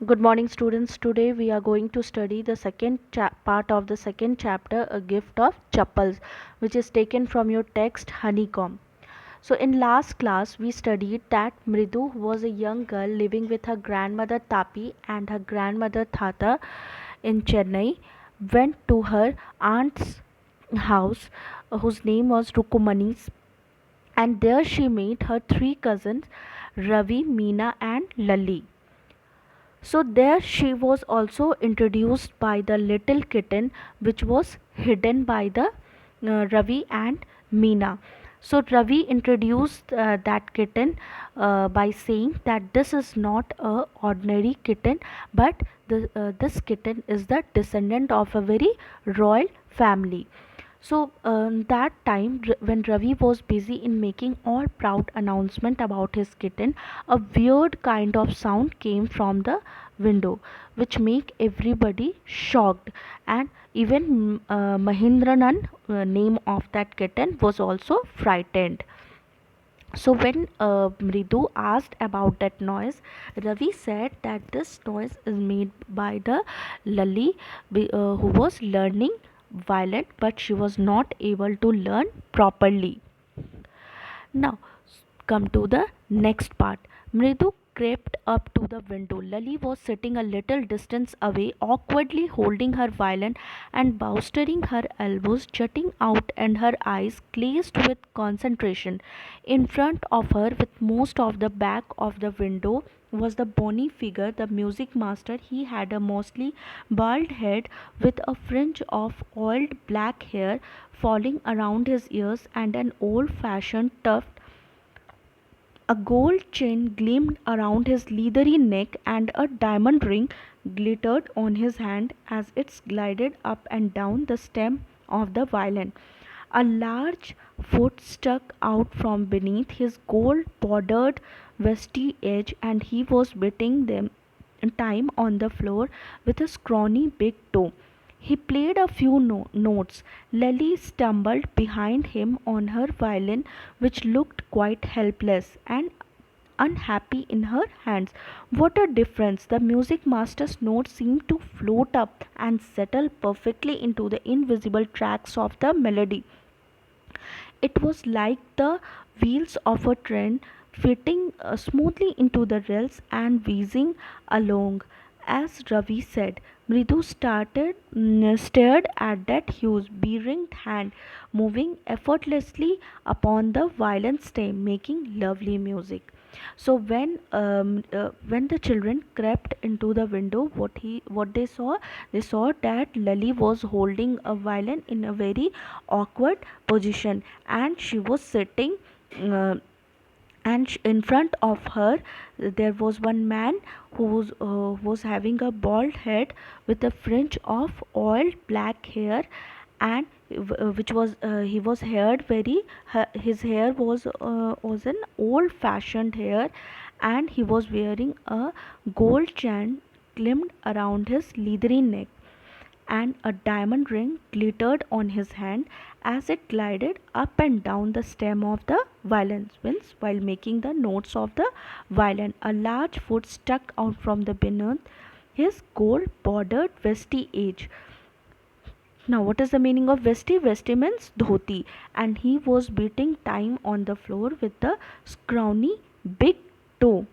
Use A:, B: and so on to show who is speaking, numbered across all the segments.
A: Good morning, students. Today we are going to study the second part of the second chapter, A Gift of Chappals, which is taken from your text Honeycomb. So, in last class, we studied that Mridu, who was a young girl living with her grandmother Tapi and her grandmother Thata in Chennai, went to her aunt's house, whose name was Rukumani's, and there she met her three cousins Ravi, Meena, and Lali. So there she was also introduced by the little kitten which was hidden by the Ravi and Meena. So Ravi introduced that kitten by saying that this is not a ordinary kitten, but this kitten is the descendant of a very royal family. So that time when Ravi was busy in making all proud announcement about his kitten, a weird kind of sound came from the window, which make everybody shocked, and even Mahindranan, name of that kitten, was also frightened. So when Mridu asked about that noise, Ravi said that this noise is made by the Lali, who was learning violin, but she was not able to learn properly. Now, come to the next part. Mridu crept up to the window. Lali was sitting a little distance away, awkwardly holding her violin and bolstering her elbows jutting out and her eyes glazed with concentration. In front of her, with most of the back of the window, was the bony figure, the music master. He had a mostly bald head with a fringe of oiled black hair falling around his ears and an old fashioned tuft. A gold chain gleamed around his leathery neck, and a diamond ring glittered on his hand as it glided up and down the stem of the violin. A large foot stuck out from beneath his gold bordered vesty edge, and he was beating them time on the floor with a scrawny big toe. He played a few notes. Lily stumbled behind him on her violin, which looked quite helpless and unhappy in her hands. What a difference! The music master's notes seemed to float up and settle perfectly into the invisible tracks of the melody. It was like the wheels of a train fitting smoothly into the rails and whizzing along. As Ravi said, Mridu stared at that huge, beringed hand moving effortlessly upon the violin stem, making lovely music. So when the children crept into the window, what they saw that Lily was holding a violin in a very awkward position, and she was sitting. In front of her there was one man who was having a bald head with a fringe of oiled black hair, and which was he was haired very his hair was an old fashioned hair, and he was wearing a gold chain climbed around his leathery neck, and a diamond ring glittered on his hand as it glided up and down the stem of the violin while making the notes of the violin. A large foot stuck out from the beneath his gold bordered vesty edge. Now, what is the meaning of vesti? Vesti means dhoti, and he was beating time on the floor with the scrawny big toe.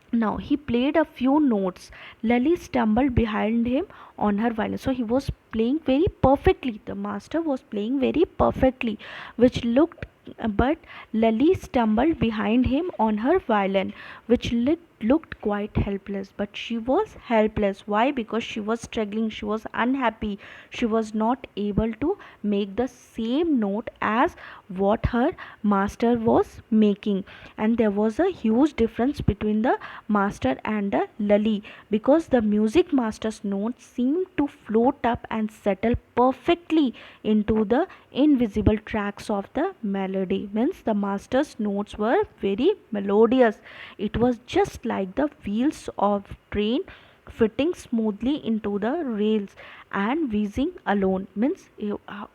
A: Now he played a few notes. Lily stumbled behind him on her violin. So he was playing very perfectly. The master was playing very perfectly, which looked but Lily stumbled behind him on her violin, which looked quite helpless. But she was helpless. Why? Because she was struggling, she was unhappy, she was not able to make the same note as what her master was making. And there was a huge difference between the master and the Lali, because the music master's notes seemed to float up and settle perfectly into the invisible tracks of the melody. Means the master's notes were very melodious. It was just like the wheels of train fitting smoothly into the rails and wheezing alone. Means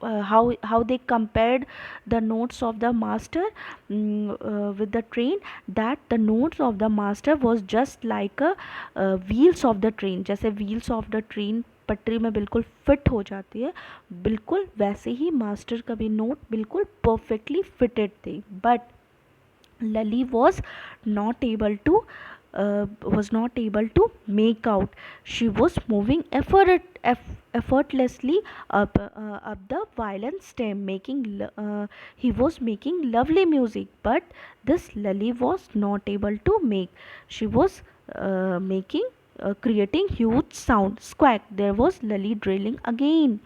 A: how they compared the notes of the master with the train, that the notes of the master was just like a wheels of the train, जैसे wheels of the train पटरी में बिल्कुल fit हो जाती है, बिल्कुल वैसे ही master का भी नोट बिल्कुल परफेक्टली फिटेड थे. But Lily not able to was not able to make out. She was moving effortlessly up the violin stem, he was making lovely music. But this Lily was not able to make. She was making creating huge sound. Squawk! There was Lily drilling again.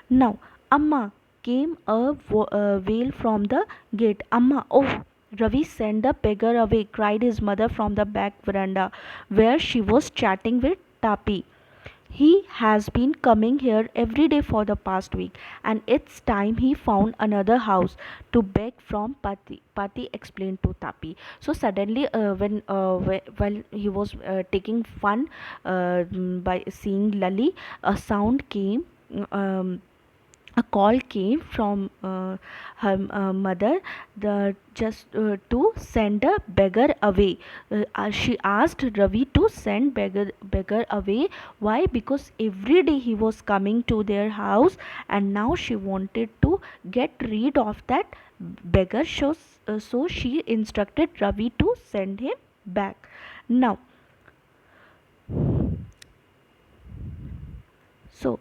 A: Now, Amma came a wail from the gate. Amma, oh! Ravi, send the beggar away, cried his mother from the back veranda, where she was chatting with Tapi. He has been coming here every day for the past week, and it's time he found another house to beg from Pati. Pati explained to Tapi. So suddenly, while he was taking fun by seeing Lali, a sound came. A call came from her mother, just to send a beggar away. She asked Ravi to send beggar away. Why? Because every day he was coming to their house, and now she wanted to get rid of that beggar. So she instructed Ravi to send him back. Now, so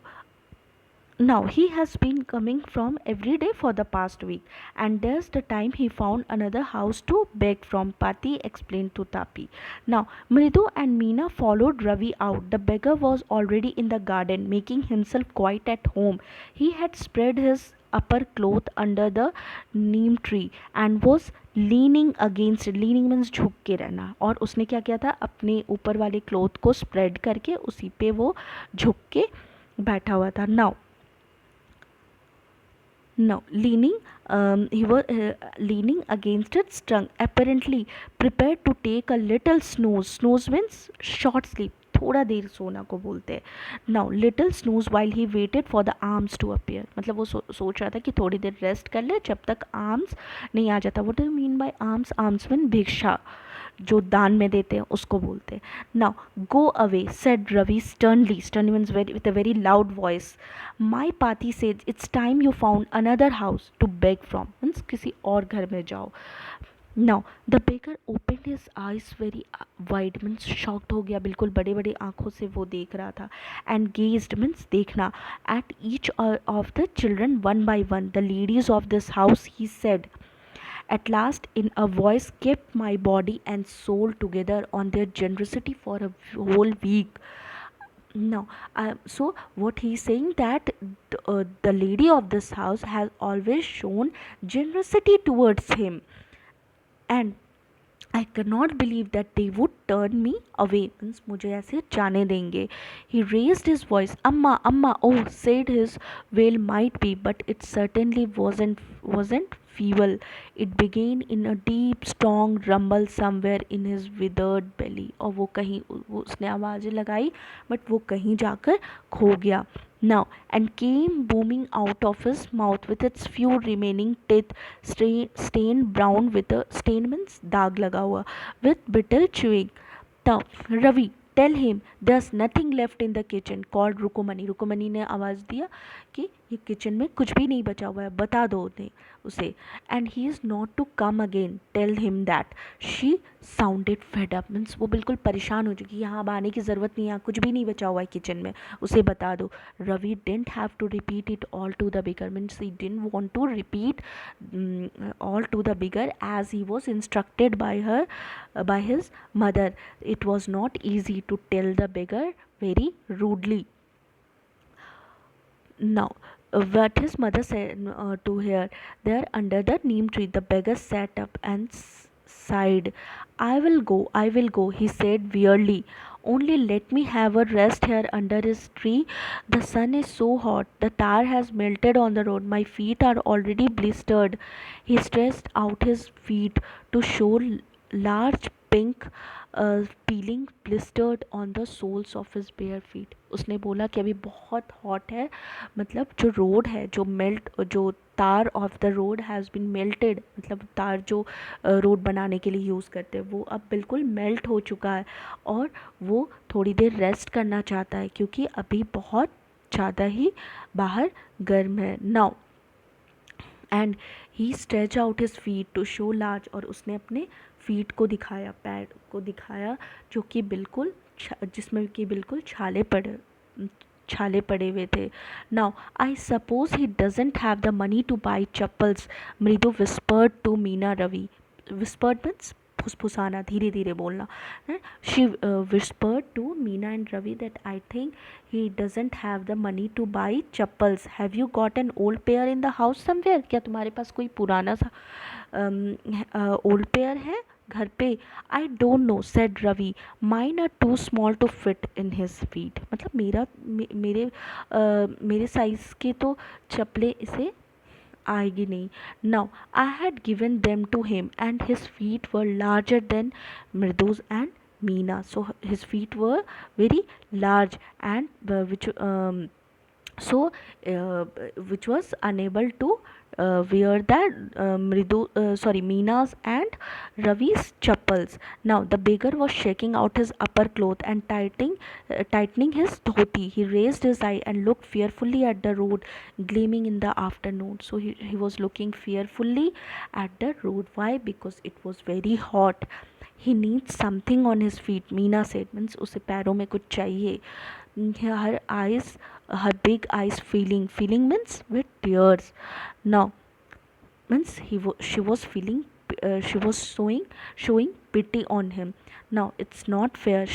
A: now he has been coming from every day for the past week, and there's the time he found another house to beg from, Pati explained to Tapi. Now Mridu and Meena followed Ravi out. The beggar was already in the garden, making himself quite at home. He had spread his upper cloth under the neem tree and was leaning means झुक के रहना, और उसने क्या किया था, अपने ऊपर वाले क्लोथ को स्प्रेड करके उसी पे वो झुक के बैठा हुआ था. Now Now, he was leaning against its trunk, apparently prepared to take a little snooze. Snooze means short sleep. थोड़ा देर सोना को बोलते हैं. Now little snooze while he waited for the arms to appear. मतलब वो सोच रहा था कि थोड़ी देर रेस्ट कर ले जब तक आर्म्स नहीं आ जाता. What do you mean by arms? Arms mean भिक्षा, जो दान में देते हैं उसको बोलते हैं. Now go away said Ravi sternly. Sternly means very with a very loud voice. My पाती says it's time you found another house to beg from. Means किसी और घर में जाओ. Now the baker open his eyes very wide. Means shocked हो गया, बिल्कुल बड़े बड़े आँखों से वो देख रहा था. एंड गेज्ड मीन्स देखना. At each of the children one by one. The ladies of this house, he said at last in a voice kept my body and soul together on their generosity for a whole week. Now so what he's saying, that the lady of this house has always shown generosity towards him, and I cannot believe that they would turn me away. Means मुझे ऐसे जाने देंगे. He raised his voice. Amma, Amma, oh, said his wail might be, but it certainly wasn't feeble. It began in a deep, strong rumble somewhere in his withered belly. और वो कहीं उसने आवाज़ें लगाई, but वो कहीं जाकर खो गया. Now, and came booming out of his mouth with its few remaining teeth, stained brown with a stain means दाग लगा हुआ, with bitter chewing. Now, Ravi, tell him there's nothing left in the kitchen, called Rukumani. रुकुमनी ने आवाज़ दिया कि ये kitchen में कुछ भी नहीं बचा हुआ है, बता दो उसे. And he is not to come again, tell him that. She sounded fed up. Means वो बिल्कुल परेशान हो चुकी, यहाँ अब आने की ज़रूरत नहीं है, कुछ भी नहीं बचा हुआ है किचन में, उसे बता दो. Ravi didn't have to repeat it all to the beggar. Means he didn't want to repeat all to the beggar as he was instructed by his mother. It was not easy to tell the beggar very rudely. Now, what his mother said to her, there under the neem tree, the beggar sat up and sighed. I will go, he said wearily. Only let me have a rest here under his tree. The sun is so hot, the tar has melted on the road, my feet are already blistered. He stretched out his feet to show large pink feeling blistered on the soles of his bare feet. उसने बोला कि अभी बहुत hot है, मतलब जो road है, जो tar of the road has been melted, मतलब तार जो रोड बनाने के लिए यूज़ करते हैं वो अब बिल्कुल मेल्ट हो चुका है और वो थोड़ी देर रेस्ट करना चाहता है क्योंकि अभी बहुत ज़्यादा ही बाहर गर्म है। Now and he stretch out his feet to show large, और उसने अपने फीट को दिखाया, पैर को दिखाया जो कि बिल्कुल जिसमें कि बिल्कुल छाले पड़े हुए थे। Now I suppose he doesn't have the money to buy chappals, Mridu whispered to Meena Ravi. Whispered means फुसफुसाना, धीरे धीरे बोलना। She whispered to Meena and Ravi that I think he doesn't have the money to buy chappals. Have you got an old pair in the house somewhere? क्या तुम्हारे पास कोई पुराना सा old pair है घर पे? I don't know said Ravi, mine are too small to fit in his feet. मतलब मेरे साइज़ के तो चप्पलें इसे आएगी नहीं। Now I had given them to him and his feet were larger than Mridu's and Meena, so his feet were very large and which was unable to wear that Meena's and Ravi's chappals. Now the beggar was shaking out his upper cloth and tightening his dhoti. He raised his eye and looked fearfully at the road gleaming in the afternoon. So he was looking fearfully at the road. Why? Because it was very hot. He needs something on his feet, Meena said. Means उसे पैरों में कुछ चाहिए. Her big eyes feeling means with tears. Now means she was feeling, she was showing pity on him. Now it's not fair,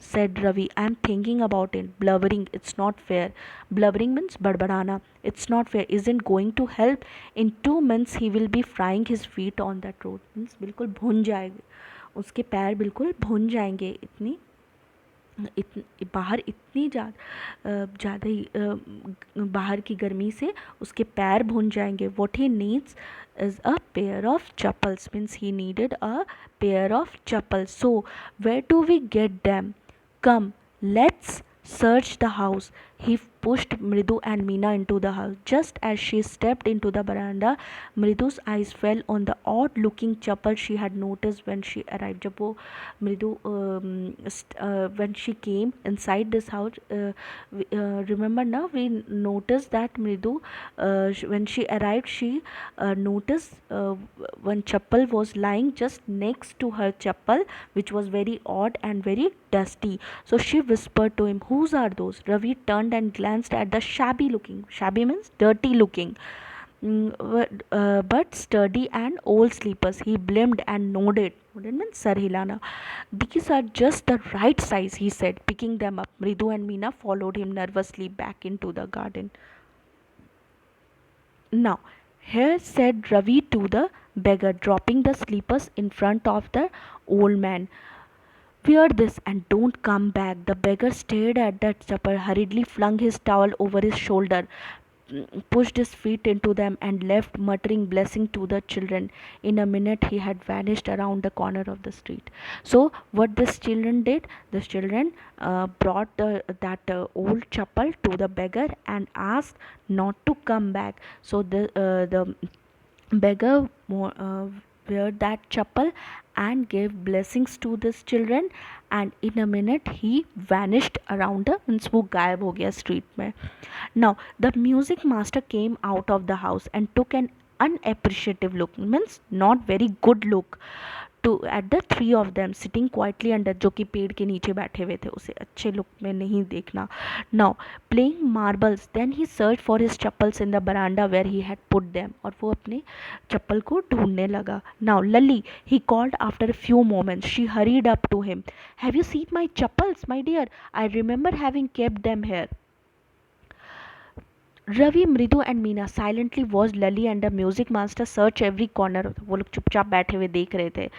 A: said Ravi. I'm thinking about it. Blubbering, it's not fair. Blubbering means badbadana. It's not fair. Isn't going to help. In 2 months he will be frying his feet on that road. Means बिल्कुल भुन जाएंगे उसके पैर, बिल्कुल भुन जाएंगे। बाहर इतनी ज़्यादा ही बाहर की गर्मी से उसके पैर भुन जाएंगे। What he needs is a pair of chappals, means he needed a pair of chappals. So where do we get them? Come, let's search the house. He pushed Mridu and Meena into the house. Just as she stepped into the veranda, Mridu's eyes fell on the odd-looking chappal she had noticed when she arrived. जब वो मृदु when she came inside this house, remember now we noticed that Mridu when she arrived, she noticed one chappal was lying just next to her chappal, which was very odd and very dusty. So she whispered to him, whose are those? Ravi turned and glanced at the shabby means dirty looking, but sturdy and old sleepers. He blinked and nodded. Nodded means sar hilana. These are just the right size, he said, picking them up. Mridu and Meena followed him nervously back into the garden. Now, here, said Ravi to the beggar, dropping the sleepers in front of the old man. Wear this and don't come back. The beggar stared at the supper, hurriedly flung his towel over his shoulder, pushed his feet into them, and left, muttering blessing to the children. In a minute he had vanished around the corner of the street. So what this children did? This children brought that old chappal to the beggar and asked not to come back. So the beggar wear that chappal and gave blessings to this children, and in a minute he vanished around the means वो गायब हो गया street में. Now the music master came out of the house and took an unappreciative look, means not very good look, to at the three of them sitting quietly under, जो कि पेड़ के नीचे बैठे हुए थे, उसे अच्छे लुक में नहीं देखना. Now playing marbles, then he searched for his chappals in the veranda where he had put them, और वो अपने चप्पल को ढूंढने लगा. Now Lally, he called after a few moments. She hurried up to him. Have you seen my chappals, my dear? I remember having kept them here. Ravi, Mridu and Meena silently watched Lally and the music master search every corner. वो लोग चुपचाप बैठे हुए देख रहे थे.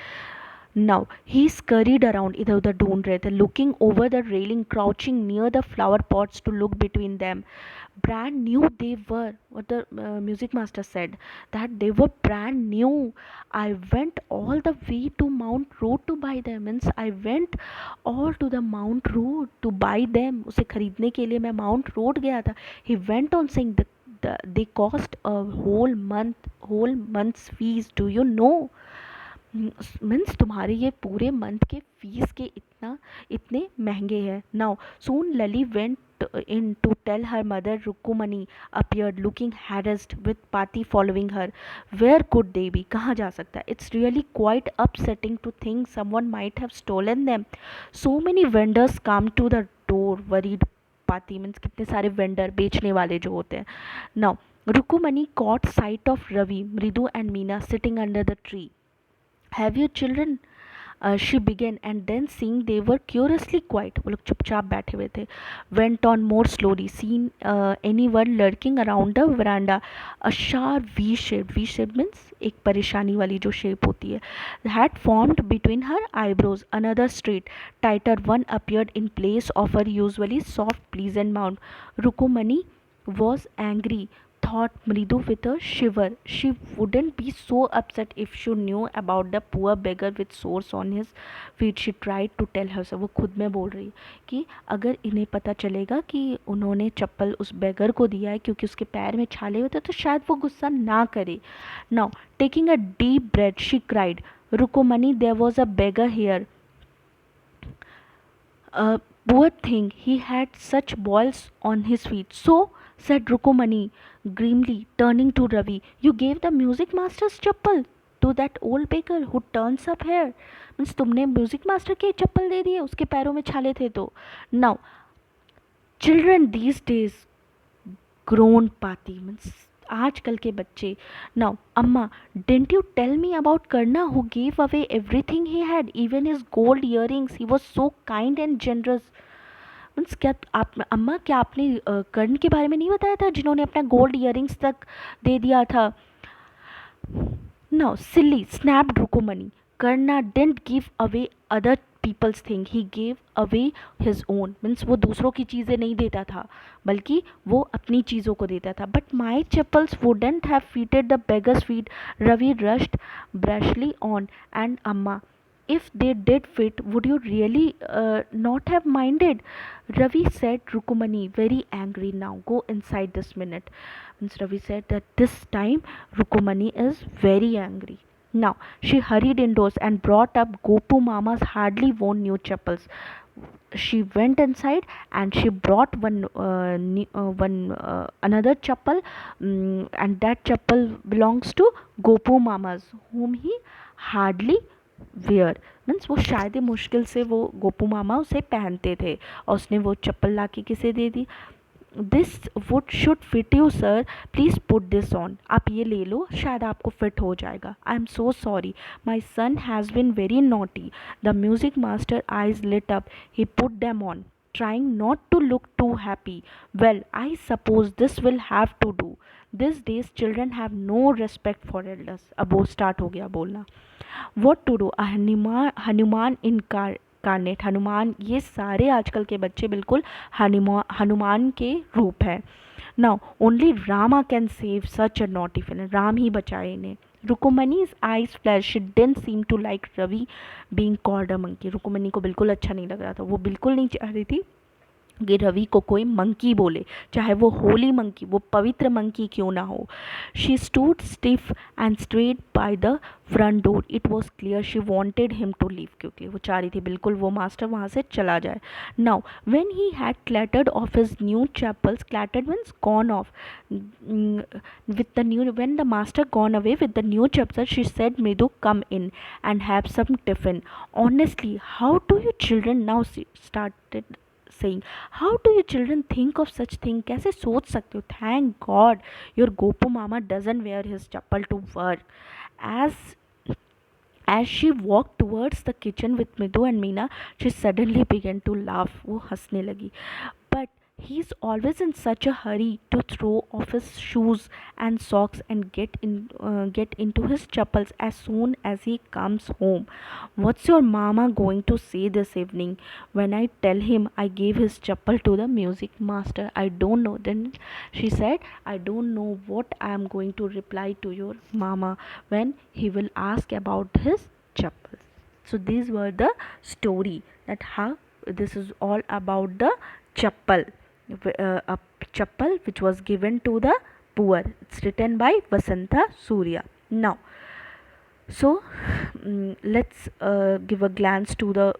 A: Now he scurried around, इधर उधर ढूंढ रहे थे, looking over the railing, crouching near the flower pots to look between them. Brand new they were, what the music master said, that they were brand new. I went all the way to Mount Road to buy them. Means I went all to the Mount Road to buy them. उसे खरीदने के लिए मैं Mount Road गया था. He went on saying they cost a whole month's fees, do you know? Means तुम्हारे ये पूरे मंथ के फीस के इतने महंगे हैं. Now soon Lali went in to tell her mother. Rukumani appeared looking harassed with Pati following her. Where could they be? कहाँ जा सकता है? It's really quite upsetting to think someone might have stolen them. So many vendors come to the door, worried Pati. Means कितने सारे vendor बेचने वाले जो होते हैं. Now Rukumani caught sight of Ravi, Mridu and Meena sitting under the tree. Have you children? She began, and then seeing they were curiously quiet, वो लोग चुपचाप बैठे हुए थे, went on more slowly. Seen anyone lurking around the veranda? A sharp V shape means एक परेशानी वाली जो shape होती है, had formed between her eyebrows. Another straight, tighter one appeared in place of her usually soft, pleasant mouth. Rukumani was angry, thought Mridu with a shiver. She wouldn't be so upset if she knew about the poor beggar with sores on his feet. She tried to tell herself. वो खुद में बोल रही कि अगर इन्हें पता चलेगा कि उन्होंने चप्पल उस बेगर को दिया है क्योंकि उसके पैर में छाले हुए थे तो शायद वो गुस्सा ना करे. Now taking a deep breath she cried, Rukumani, there was a beggar here. Poor thing, he had such boils on his feet. So, said Rukumani grimly, turning to Ravi, you gave the music master's chappal to that old baker who turns up here. Means तुमने music master के चप्पल दे दिए, उसके पैरों में छाले थे तो. Now, children these days grown Pati means आजकल के बच्चे. Now, Amma, didn't you tell me about Karna who gave away everything he had, even his gold earrings? He was so kind and generous. Means क्या आप अम्मा, क्या आपने कर्ण के बारे में नहीं बताया था जिन्होंने अपना गोल्ड इयरिंग्स तक दे दिया था? Now, silly, snapped Rukumani. Karna didn't give away other people's thing, he gave away his own. Means वो दूसरों की चीज़ें नहीं देता था बल्कि वो अपनी चीज़ों को देता था. But my chappals wouldn't have fitted the beggar's feet. Ravi rushed brashly on. And Amma, if they did fit, would you really not have minded? Ravi said. Rukumani, very angry now. Go inside this minute. Means Ravi said that this time Rukumani is very angry. Now she hurried indoors and brought up Gopu Mama's hardly worn new chappals. She went inside and she brought one another chappal, and that chappal belongs to Gopu Mama's, whom he hardly wear. Means वो शायद ही मुश्किल से वो गोपू मामा उसे पहनते थे और उसने वो चप्पल ला के किसे दे दी. This would should fit you sir, please put this on. आप ये ले लो, शायद आपको फिट हो जाएगा. I am so sorry, my son has been very naughty. The music master eyes lit up. He put them on, trying not to look too happy. Well, I suppose this will have to do. These days children have no respect for elders. अब वो start हो गया बोलना. What to do? Hanuman incarnate, Hanuman, ये सारे आजकल के बच्चे बिल्कुल हनुमान के रूप हैं. Now only Rama can save such a naughty film. Ram ही बचाए इन्हें. रुकुमनी's eyes flashed. She didn't seem to like Ravi being called a monkey. रुकुमनी को बिल्कुल अच्छा नहीं लग रहा था. वो बिल्कुल नहीं चाह रही थी कि रवि को कोई मंकी बोले, चाहे वो होली मंकी, वो पवित्र मंकी क्यों ना हो. She stood stiff and straight by the front door. It was clear she wanted him to leave, क्योंकि वो चाह रही थी बिल्कुल वो मास्टर वहाँ से चला जाए. Now when he had clattered off his new chappals, clattered means gone off with the new, when the master gone away with the new chapter, she said, Mridu, come in and have some tiffin. Honestly, how do you children now started saying, how do you children think of such thing? कैसे सोच सकते हो? Thank God your Gopu Mama doesn't wear his chappal to work. As she walked towards the kitchen with Midu and Meena, she suddenly began to laugh. वो हंसने लगी. But He's always in such a hurry to throw off his shoes and socks and get into his chappals as soon as he comes home. What's your mama going to say this evening when I tell him I gave his chappal to the music master? I don't know. Then she said, I don't know what I am going to reply to your mama when he will ask about his chappals. So these were the story that how this is all about the chappal, a chappal which was given to the poor. It's written by Vasanta Surya. Now, so let's give a glance to the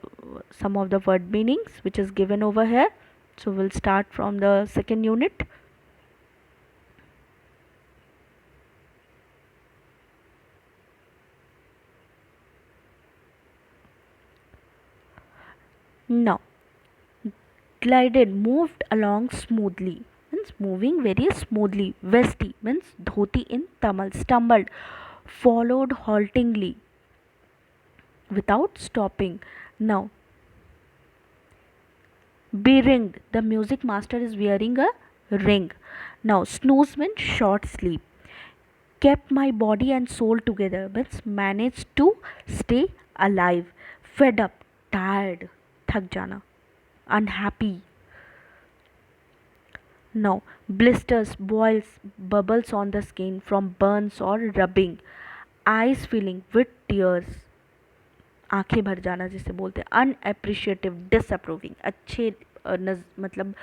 A: some of the word meanings which is given over here. So we'll start from the second unit. Now, glided, moved along smoothly, means moving very smoothly. Vesti means dhoti in Tamil. Stumbled, followed haltingly without stopping. Now, be ringed, the music master is wearing a ring. Now, snooze means short sleep. Kept my body and soul together means managed to stay alive. Fed up, tired, thak jana. Unhappy. Now, blisters, boils, bubbles on the skin from burns or rubbing. Eyes filling with tears. आंखें भर जाना जिसे बोलते हैं. अनएप्रिशिएटिव, disapproving, अच्छे मतलब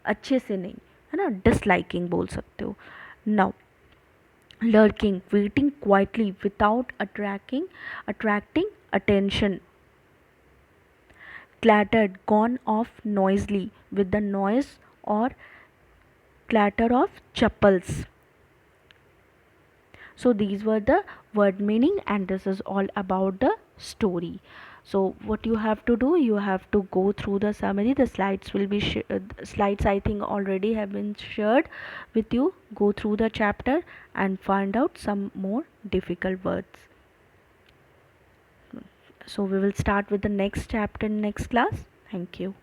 A: अच्छे से नहीं, है ना, डिसलाइकिंग बोल सकते हो. Now, lurking, waiting quietly without attracting attention. Clattered, gone off noisily with the noise or clatter of chappals. So these were the word meaning, and this is all about the story. So what you have to do, you have to go through the summary. The slides will be slides I think already have been shared with you. Go through the chapter and find out some more difficult words. So we will start with the next chapter in next class. Thank you.